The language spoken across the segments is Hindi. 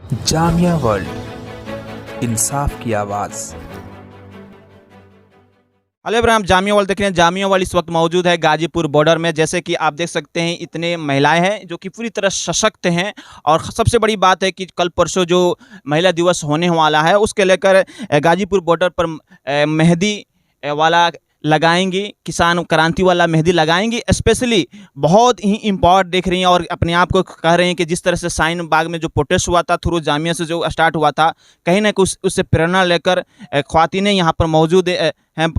जामिया वर्ल्ड, इंसाफ की आवाज़। हेलो एवरीवन, आप जामिया वर्ल्ड देख रहे हैं। जामिया वर्ल्ड इस वक्त मौजूद है गाजीपुर बॉर्डर में। जैसे कि आप देख सकते हैं, इतने महिलाएं हैं जो कि पूरी तरह सशक्त हैं। और सबसे बड़ी बात है कि कल परसों जो महिला दिवस होने वाला है, उसके लेकर गाजीपुर बॉर्डर पर मेहंदी वाला लगाएंगी, किसान क्रांति वाला मेहंदी लगाएंगी। स्पेशली बहुत ही इम्पोर्टेंट देख रही हैं और अपने आप को कह रही हैं कि जिस तरह से शाहीन बाग में जो प्रोटेस्ट हुआ था, थ्रू जामिया से जो स्टार्ट हुआ था, कहीं ना कहीं उससे प्रेरणा लेकर ख्वातीनें यहाँ पर मौजूद हैं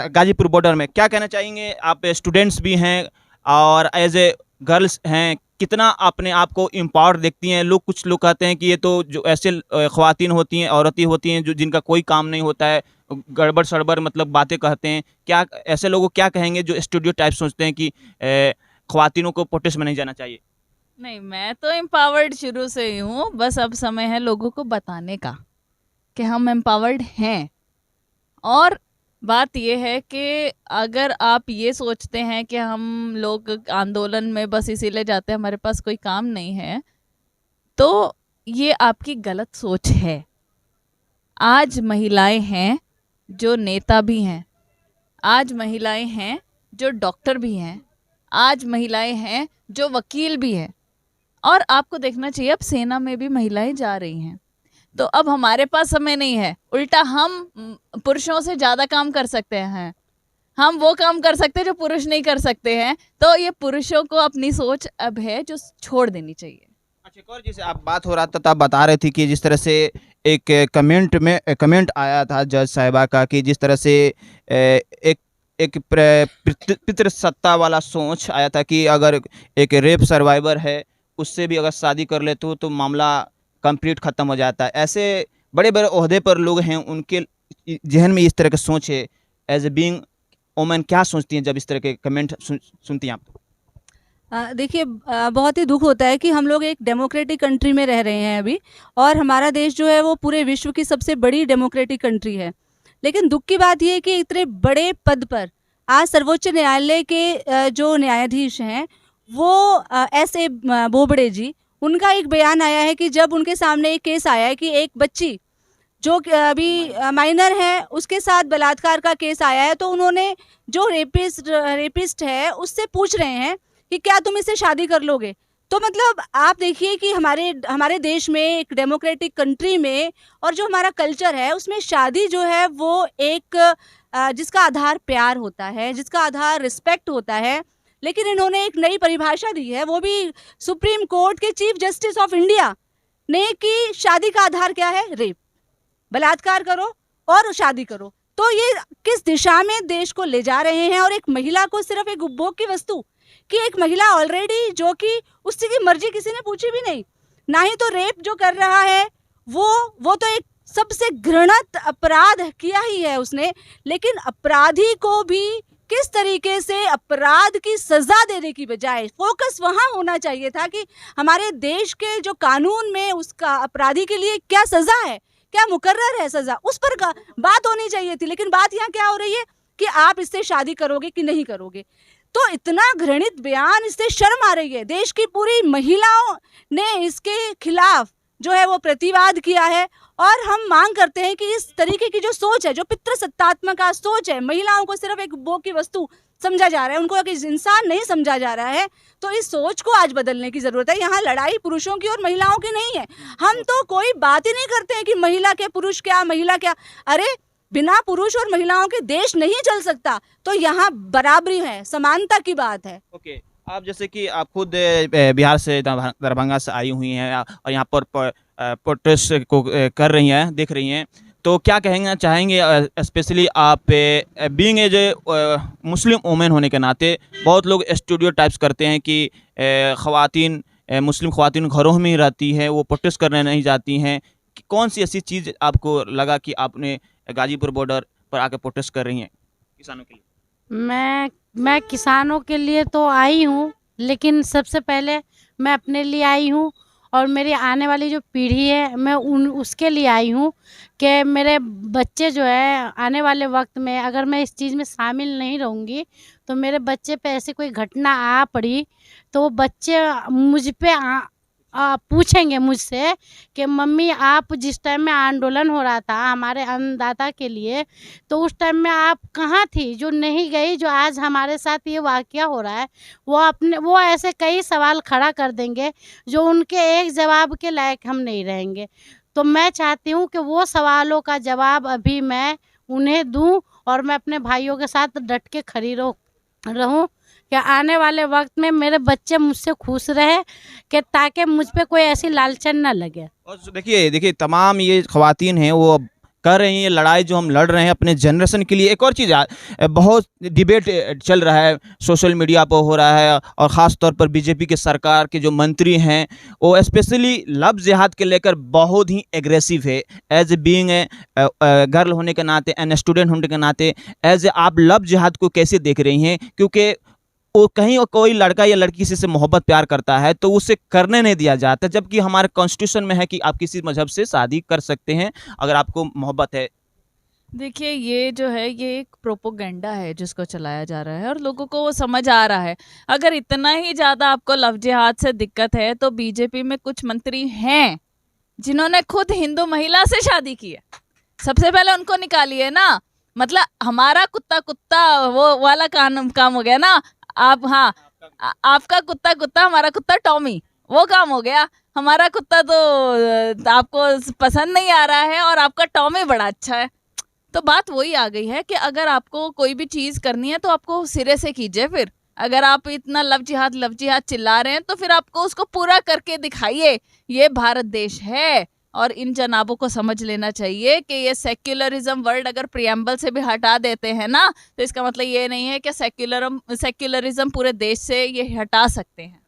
गाजीपुर बॉर्डर में। क्या कहना चाहेंगे? आप स्टूडेंट्स भी हैं और एज ए गर्ल्स हैं, कितना अपने आप को एम्पावर देखती हैं? कुछ लोग कहते हैं कि ये तो जो ऐसे ख्वातीन होती हैं, औरतें होती हैं जो जिनका कोई काम नहीं होता है, गड़बड़ सड़बड़ मतलब बातें कहते हैं। क्या ऐसे लोगों को क्या कहेंगे जो स्टूडियो टाइप सोचते हैं कि ख्वातीनों को प्रोटेस्ट में नहीं जाना चाहिए? नहीं, मैं तो एम्पावर्ड शुरू से ही हूँ। बस अब समय है लोगों को बताने का कि हम एम्पावर्ड हैं। और बात यह है कि अगर आप ये सोचते हैं कि हम लोग आंदोलन में बस इसीलिए जाते हैं, हमारे पास कोई काम नहीं है, तो ये आपकी गलत सोच है। आज महिलाएं हैं जो नेता भी हैं, आज महिलाएं हैं जो डॉक्टर भी हैं, आज महिलाएं हैं जो वकील भी हैं। और आपको देखना चाहिए, अब सेना में भी महिलाएं जा रही हैं। तो अब हमारे पास समय नहीं है, उल्टा हम पुरुषों से ज़्यादा काम कर सकते हैं। हम वो काम कर सकते हैं जो पुरुष नहीं कर सकते हैं। तो ये पुरुषों को अपनी सोच अब है जो छोड़ देनी चाहिए। अच्छा, एक और जैसे आप बात हो रहा था तो आप बता रहे थे कि जिस तरह से एक कमेंट आया था जज साहिबा का कि जिस तरह से एक एक पितृसत्ता वाला सोच आया था कि अगर एक रेप सर्वाइवर है, उससे भी अगर शादी कर ले तो मामला कंप्लीट ख़त्म हो जाता है। ऐसे बड़े बड़े ओहदे पर लोग हैं, उनके जहन में इस तरह की सोच है। एज ए बीइंग वुमेन क्या सोचती हैं जब इस तरह के कमेंट सुनती हैं आप? देखिए, बहुत ही दुख होता है कि हम लोग एक डेमोक्रेटिक कंट्री में रह रहे हैं अभी, और हमारा देश जो है वो पूरे विश्व की सबसे बड़ी डेमोक्रेटिक कंट्री है। लेकिन दुख की बात यह है कि इतने बड़े पद पर आज सर्वोच्च न्यायालय के जो न्यायाधीश हैं वो S.A. बोबड़े जी, उनका एक बयान आया है कि जब उनके सामने एक केस आया है कि एक बच्ची जो अभी माइनर है, उसके साथ बलात्कार का केस आया है, तो उन्होंने जो रेपिस्ट है उससे पूछ रहे हैं कि क्या तुम इससे शादी कर लोगे। तो मतलब आप देखिए कि हमारे देश में, एक डेमोक्रेटिक कंट्री में, और जो हमारा कल्चर है उसमें शादी जो है वो एक जिसका आधार प्यार होता है, जिसका आधार रिस्पेक्ट होता है। लेकिन इन्होंने एक नई परिभाषा दी है, वो भी सुप्रीम कोर्ट के चीफ जस्टिस ऑफ इंडिया ने, कि शादी का आधार क्या है? रेप, बलात्कार करो और शादी करो। तो ये किस दिशा में देश को ले जा रहे हैं? और एक महिला को सिर्फ एक उपभोग की वस्तु, कि एक महिला ऑलरेडी जो कि उसकी की मर्जी किसी ने पूछी भी नहीं, ना ही तो रेप जो कर रहा है वो तो एक सबसे घृणित अपराध किया ही है उसने। लेकिन अपराधी को भी किस तरीके से अपराध की सजा देने की बजाय फोकस वहां होना चाहिए था कि हमारे देश के जो कानून में उसका अपराधी के लिए क्या सजा है, क्या मुकर्रर है सजा, उस पर बात होनी चाहिए थी। लेकिन बात यहाँ क्या हो रही है कि आप इससे शादी करोगे कि नहीं करोगे। तो इतना घृणित बयान, इससे शर्म आ रही है। देश की पूरी महिलाओं ने इसके खिलाफ जो है वो प्रतिवाद किया है। और हम मांग करते हैं कि इस तरीके की जो सोच है, जो पितृसत्तात्मक सोच है, महिलाओं को सिर्फ एक उपभोग की वस्तु समझा जा रहा है, उनको एक इंसान नहीं समझा जा रहा है, तो इस सोच को आज बदलने की जरूरत है। यहाँ लड़ाई पुरुषों की और महिलाओं की नहीं है। हम तो कोई बात ही नहीं करते हैं कि महिला क्या, पुरुष क्या, महिला क्या। अरे, बिना पुरुष और महिलाओं के देश नहीं चल सकता। तो यहाँ बराबरी है, समानता की बात है। ओके, आप जैसे कि आप खुद बिहार से, दरभंगा से आई हुई हैं और यहाँ पर प्रोटेस्ट को कर रही हैं, देख रही हैं, तो क्या कहेंगे चाहेंगे? स्पेशली आप being as a Muslim women होने के नाते, बहुत लोग स्टूडियो टाइप्स करते हैं कि ख़वातीन, मुस्लिम ख़वातीन घरों में ही रहती हैं, वो प्रोटेस्ट करने नहीं जाती हैं। कौन सी ऐसी चीज़ आपको लगा कि आपने गाजीपुर बॉर्डर पर आकर प्रोटेस्ट कर रही हैं किसानों के लिए? मैं किसानों के लिए तो आई हूँ, लेकिन सबसे पहले मैं अपने लिए आई हूँ और मेरी आने वाली जो पीढ़ी है, मैं उसके लिए आई हूँ कि मेरे बच्चे जो है आने वाले वक्त में, अगर मैं इस चीज़ में शामिल नहीं रहूँगी तो मेरे बच्चे पे ऐसी कोई घटना आ पड़ी तो वो बच्चे मुझ पे पूछेंगे मुझसे कि मम्मी आप जिस टाइम में आंदोलन हो रहा था हमारे अन्नदाता के लिए, तो उस टाइम में आप कहाँ थी जो नहीं गई, जो आज हमारे साथ ये वाक़या हो रहा है। वो ऐसे कई सवाल खड़ा कर देंगे जो उनके एक जवाब के लायक हम नहीं रहेंगे। तो मैं चाहती हूँ कि वो सवालों का जवाब अभी मैं उन्हें दूँ और मैं अपने भाइयों के साथ डट के खड़ी रहूँ कि आने वाले वक्त में मेरे बच्चे मुझसे खुश रहे, कि ताकि मुझ पे कोई ऐसी लालचन ना लगे। और देखिए तमाम ये ख़वातीन हैं वो अब कर रही हैं लड़ाई जो हम लड़ रहे हैं अपने जनरेशन के लिए। एक और चीज़ बहुत डिबेट चल रहा है सोशल मीडिया पर हो रहा है, और ख़ास तौर पर बीजेपी के सरकार के जो मंत्री हैं वो स्पेशली लव जिहाद के लेकर बहुत ही एग्रेसिव है। एज ए बीइंग गर्ल होने के नाते एंड स्टूडेंट होने के नाते एज आप लव जिहाद को कैसे देख रही हैं? क्योंकि वो कहीं कोई लड़का या लड़की किसी से मोहब्बत प्यार करता है तो उसे करने नहीं दिया जाता, जबकि हमारे कॉन्स्टिट्यूशन में है कि आप किसी मजहब से शादी कर सकते हैं अगर आपको मोहब्बत है। देखिए ये जो है ये एक प्रोपोगंडा है जिसको चलाया जा रहा है और लोगों को वो समझ आ रहा है। अगर इतना ही ज़्यादा आपको लव जिहाद से दिक्कत है तो बीजेपी में कुछ मंत्री हैं जिन्होंने खुद हिंदू महिला से शादी की है। सबसे पहले उनको निकालिए ना। मतलब हमारा कुत्ता कुत्ता वो वाला काम हो गया ना। आप हाँ आपका कुत्ता कुत्ता हमारा कुत्ता टॉमी वो काम हो गया। हमारा कुत्ता तो आपको पसंद नहीं आ रहा है और आपका टॉमी बड़ा अच्छा है। तो बात वही आ गई है कि अगर आपको कोई भी चीज़ करनी है तो आपको सिरे से कीजिए। फिर अगर आप इतना लव जिहाद चिल्ला रहे हैं तो फिर आपको उसको पूरा करके दिखाइए। ये भारत देश है और इन जनाबों को समझ लेना चाहिए कि ये सेक्युलरिज्म वर्ड अगर प्रियम्बल से भी हटा देते हैं ना तो इसका मतलब ये नहीं है कि सेक्युलरिज्म पूरे देश से ये हटा सकते हैं।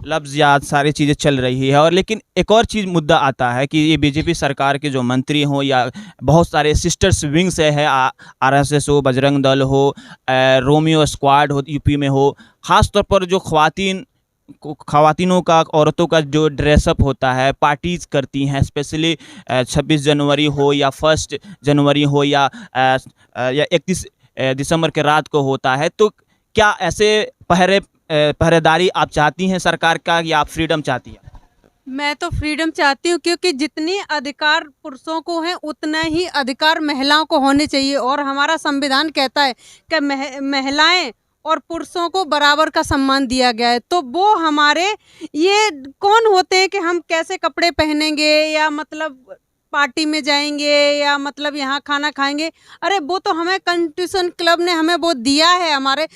लव जिहाद सारी चीज़ें चल रही है, और लेकिन एक और चीज़ मुद्दा आता है कि ये बीजेपी सरकार के जो मंत्री हों या बहुत सारे सिस्टर्स विंग्स है आरएसएस हो, बजरंग दल हो, रोमियो स्क्वाड हो यूपी में हो, ख़ास तौर पर जो ख़वातीनों का औरतों का जो ड्रेसअप होता है, पार्टीज़ करती हैं, स्पेशली 26 जनवरी हो या 1 जनवरी हो या 31 दिसंबर के रात को होता है। तो क्या ऐसे पहरेदारी आप चाहती हैं सरकार का या आप फ्रीडम चाहती हैं? मैं तो फ्रीडम चाहती हूँ, क्योंकि जितनी अधिकार पुरुषों को हैं उतना ही अधिकार महिलाओं को होने चाहिए। और हमारा संविधान कहता है कि महिलाएं और पुरुषों को बराबर का सम्मान दिया गया है। तो वो हमारे ये कौन होते हैं कि हम कैसे कपड़े पहनेंगे या मतलब पार्टी में जाएंगे या मतलब यहाँ खाना खाएंगे। अरे वो तो हमें कॉन्स्टिट्यूशन क्लब ने हमें वो दिया है, हमारे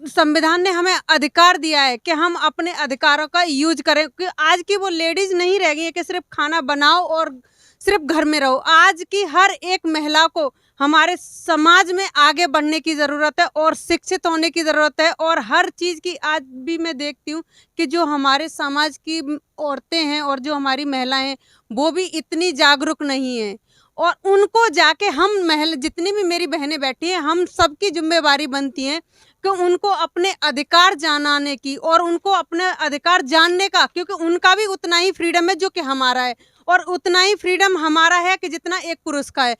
संविधान ने हमें अधिकार दिया है कि हम अपने अधिकारों का यूज करें। क्योंकि आज की वो लेडीज़ नहीं रह गई है कि सिर्फ खाना बनाओ और सिर्फ घर में रहो। आज की हर एक महिला को हमारे समाज में आगे बढ़ने की ज़रूरत है और शिक्षित होने की ज़रूरत है। और हर चीज़ की आज भी मैं देखती हूँ कि जो हमारे समाज की औरतें हैं और जो हमारी महिलाएं हैं वो भी इतनी जागरूक नहीं है। और उनको जाके हम महिला जितनी भी मेरी बहनें बैठी हैं हम सबकी जिम्मेवारी बनती है कि उनको अपने अधिकार जानाने की और उनको अपने अधिकार जानने का, क्योंकि उनका भी उतना ही फ्रीडम है जो कि हमारा है और उतना ही फ्रीडम हमारा है कि जितना एक पुरुष का है।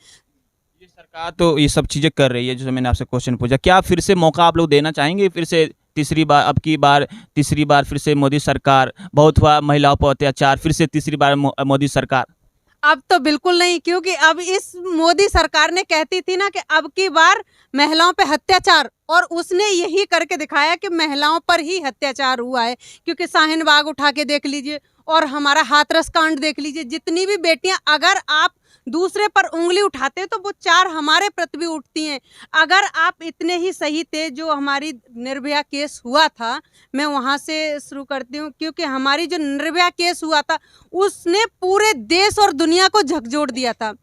ये सरकार तो ये सब चीज़ें कर रही है, जैसे मैंने आपसे क्वेश्चन पूछा, क्या फिर से मौका आप लोग देना चाहेंगे? फिर से तीसरी बार फिर से मोदी सरकार, बहुत हुआ महिलाओं पर अत्याचार, फिर से तीसरी बार मोदी सरकार? अब तो बिल्कुल नहीं, क्योंकि अब इस मोदी सरकार ने कहती थी ना कि अब की बार महिलाओं पे अत्याचार, और उसने यही करके दिखाया कि महिलाओं पर ही अत्याचार हुआ है। क्योंकि शाहीन बाग उठा के देख लीजिए और हमारा हाथरस कांड देख लीजिए। जितनी भी बेटियां अगर आप दूसरे पर उंगली उठाते तो वो 4 हमारे प्रति भी उठती हैं। अगर आप इतने ही सही थे, जो हमारी निर्भया केस हुआ था, मैं वहाँ से शुरू करती हूँ, क्योंकि हमारी जो निर्भया केस हुआ था उसने पूरे देश और दुनिया को झकझोर दिया था।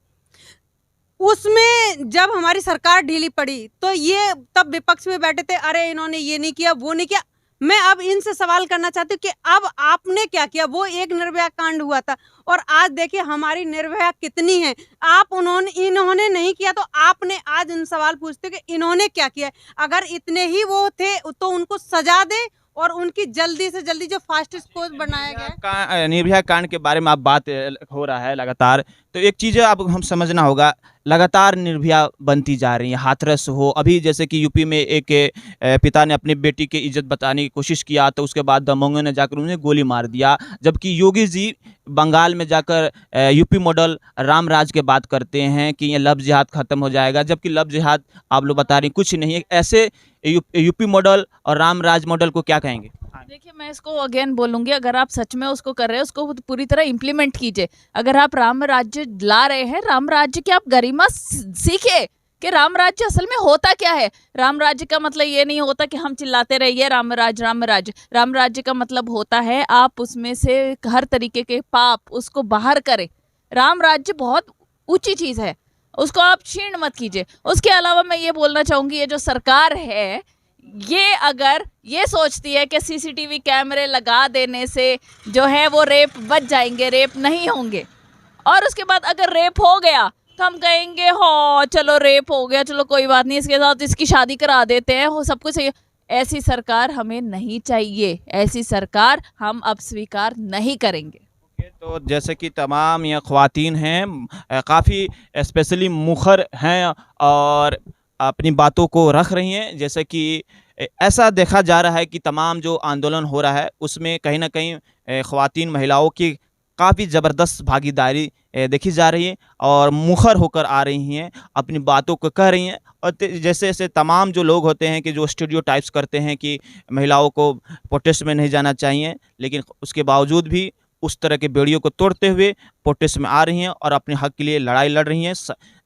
उसमें जब हमारी सरकार ढीली पड़ी तो ये तब विपक्ष में बैठे थे, अरे इन्होंने ये नहीं किया वो नहीं किया। मैं अब इनसे सवाल करना चाहती हूँ कि अब आपने क्या किया? वो एक निर्भया कांड हुआ था और आज देखिए हमारी निर्भया कितनी है। इन्होंने नहीं किया तो आपने आज इन सवाल पूछते कि इन्होंने क्या किया? अगर इतने ही वो थे तो उनको सजा दे और उनकी जल्दी से जल्दी जो फास्टेस्ट कोर्स बनाया गया है। निर्भया कांड के बारे में आप बात हो रहा है लगातार, तो एक चीज़ अब हम समझना होगा, लगातार निर्भया बनती जा रही है, हाथरस हो, अभी जैसे कि यूपी में एक पिता ने अपनी बेटी की इज्जत बचाने की कोशिश किया तो उसके बाद दबंगों ने जाकर उन्हें गोली मार दिया, जबकि योगी जी बंगाल में जाकर यूपी मॉडल राम राज के बात करते हैं कि ये लव जिहाद ख़त्म हो जाएगा, जबकि लव जिहाद आप लोग बता रहे हैं कुछ नहीं है। ऐसे यूपी मॉडल और राम राज मॉडल को क्या कहेंगे? देखिए, मैं इसको अगेन बोलूंगी, अगर आप सच में उसको कर रहे हैं उसको पूरी तरह इम्प्लीमेंट कीजिए। अगर आप राम राज्य ला रहे हैं, राम राज्य की आप गरिमा सीखिए कि राम राज्य असल में होता क्या है। राम राज्य का मतलब ये नहीं होता कि हम चिल्लाते रहिए राम राज्य राम राज्य। राम राज्य का मतलब होता है आप उसमें से हर तरीके के पाप उसको बाहर करें। राम राज्य बहुत ऊंची चीज है, उसको आप क्षीण मत कीजिए। उसके अलावा मैं ये बोलना चाहूंगी, ये जो सरकार है ये अगर ये सोचती है कि सीसीटीवी कैमरे लगा देने से जो है वो रेप बच जाएंगे, रेप नहीं होंगे, और उसके बाद अगर रेप हो गया तो हम कहेंगे हो चलो रेप हो गया, चलो कोई बात नहीं, इसके साथ इसकी शादी करा देते हैं, हो सब कुछ सही। ऐसी सरकार हमें नहीं चाहिए, ऐसी सरकार हम अब स्वीकार नहीं करेंगे। तो जैसे कि तमाम ये ख़वातीन हैं काफ़ी स्पेशली मुखर हैं और अपनी बातों को रख रही हैं, जैसे कि ऐसा देखा जा रहा है कि तमाम जो आंदोलन हो रहा है उसमें कहीं ना कहीं ख़वातीन महिलाओं की काफ़ी ज़बरदस्त भागीदारी देखी जा रही है और मुखर होकर आ रही हैं, अपनी बातों को कह रही हैं। और जैसे जैसे तमाम जो लोग होते हैं कि जो स्टीरियोटाइप्स करते हैं कि महिलाओं को प्रोटेस्ट में नहीं जाना चाहिए, लेकिन उसके बावजूद भी उस तरह के बेड़ियों को तोड़ते हुए प्रोटेस्ट में आ रही हैं और अपने हक के लिए लड़ाई लड़ रही हैं।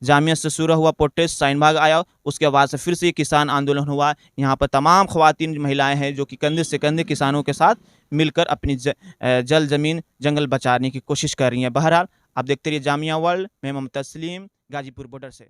जामिया से शुरू हुआ प्रोटेस्ट, शाहीन आया, उसके बाद से फिर से किसान आंदोलन हुआ। यहाँ पर तमाम ख़वातीन महिलाएं हैं जो कि कंधे से कंधे किसानों के साथ मिलकर अपनी जल ज़मीन जंगल बचाने की कोशिश कर रही हैं। बहरहाल आप देखते रहिए जामिया वर्ल्ड। मैं मोहम्मद तस्लीम, गाजीपुर बॉर्डर से।